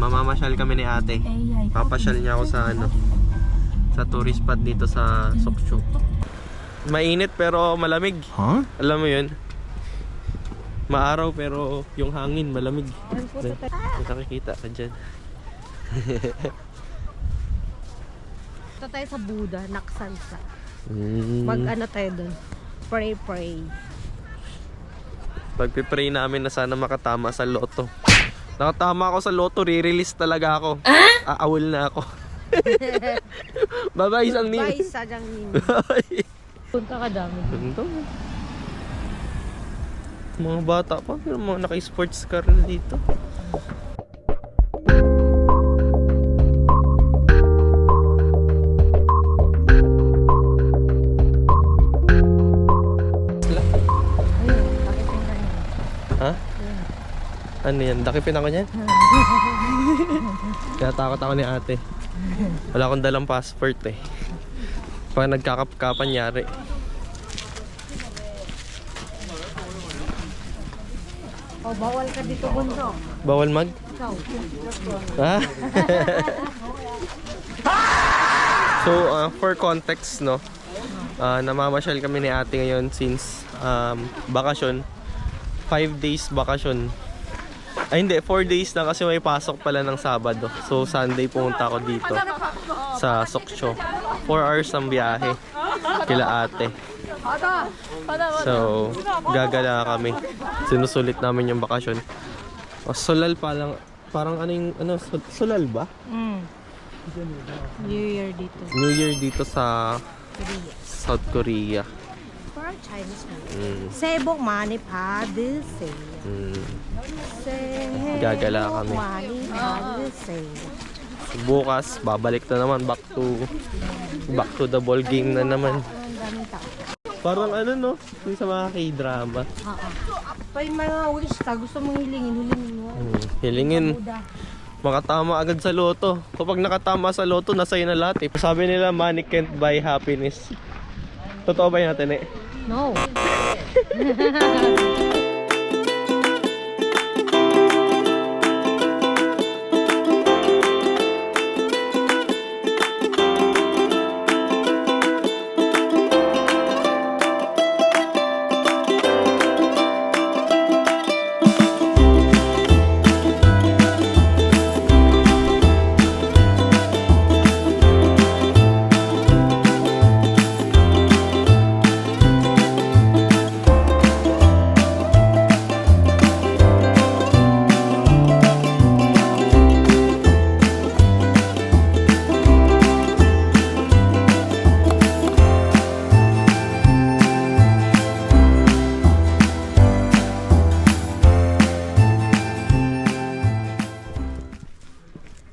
Mamasyal kami ni ate. Papasyal niya ako sa ano, sa tourist spot dito sa Sokcho. Mainit pero malamig. Huh? Alam mo yun? Maaraw pero yung hangin malamig. Nakikita ka dyan. Ito tayo sa Buddha, Naksansa. Mag-ano tayo dun? Pray. Pagpipray namin na sana makatama sa loto. Nakatama ako sa loto, re-release talaga ako. Aawol na ako. Bye-bye, Sang Ning. Bye, Sang Ning. Punta ka dami. Ganito. Mga bata pa, mga naka-sports car na dito. Ha? Ano yan? Dakipin ako niyan? Natakot ako ni ate. Wala akong dalang passport eh. Pag nagkakapkapan yari. Oh, bawal ka dito, bunso. Bawal mag? Ikaw. Ha? So, for context, no? Namamasyal kami ni ate ngayon since bakasyon. 5 days bakasyon. Ay hindi, 4 days na kasi may pasok pala ng Sabado. So Sunday pumunta ako dito sa Sokcho. 4 hours ang biyahe kila ate. So gagala kami. Sinusulit namin yung bakasyon. Sulal pa lang. Parang ano yung ano, sulal ba? New Year dito. New Year dito sa Korea. South Korea. Parang Chinese na. Sebok mani padise. Gagala kami. Mani padise. Bukas babalik na naman back to the ball game na naman. Parang ano no, yung sa mga K-drama. Pa yung mga wish ka, gusto mong hilingin mo. Hilingin. Makatama agad sa loto. Kapag nakatama sa loto, nasa'yo na lahat eh. Sabi nila, money can't buy happiness. Totoo ba yun natin eh? No.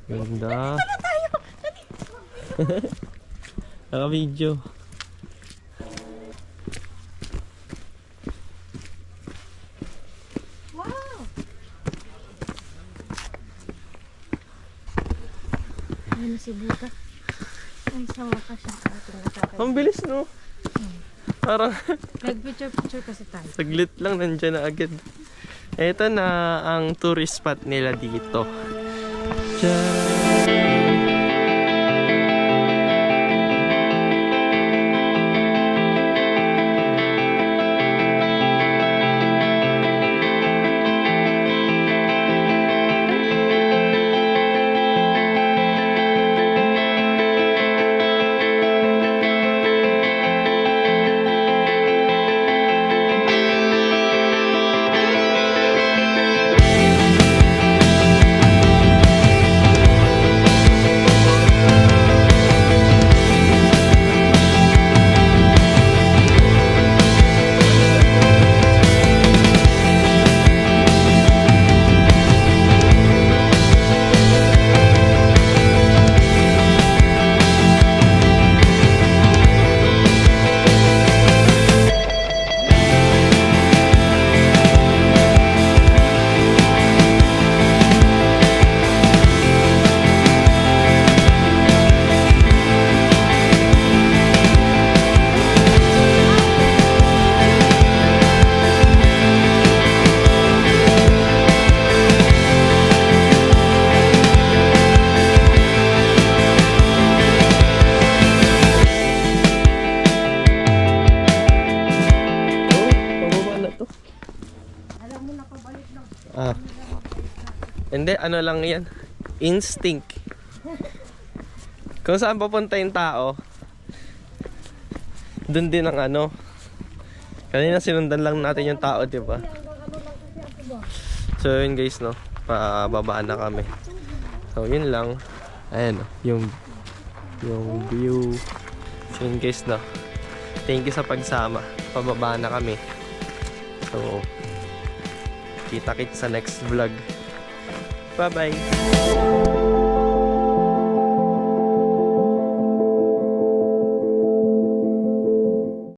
Ganda. Naka-video. Wow! Ayun si Buddha. Ay, sa wakas siya. Ang bilis no? Parang Nag-picture kasi tayo. saglit lang nandyan na agad. Ito na ang tourist spot nila dito. Ah. Hindi, ano lang yan. Instinct. Kung saan papunta yung tao, dun din ang ano. Kanina sinundan lang natin yung tao, di ba? So yun guys, no. Pababaan na kami. So yun lang. Ayan, no. Yung view. So yun guys, no. Thank you sa pagsama. Pababa na kami. So kita-kits sa next vlog. Bye-bye!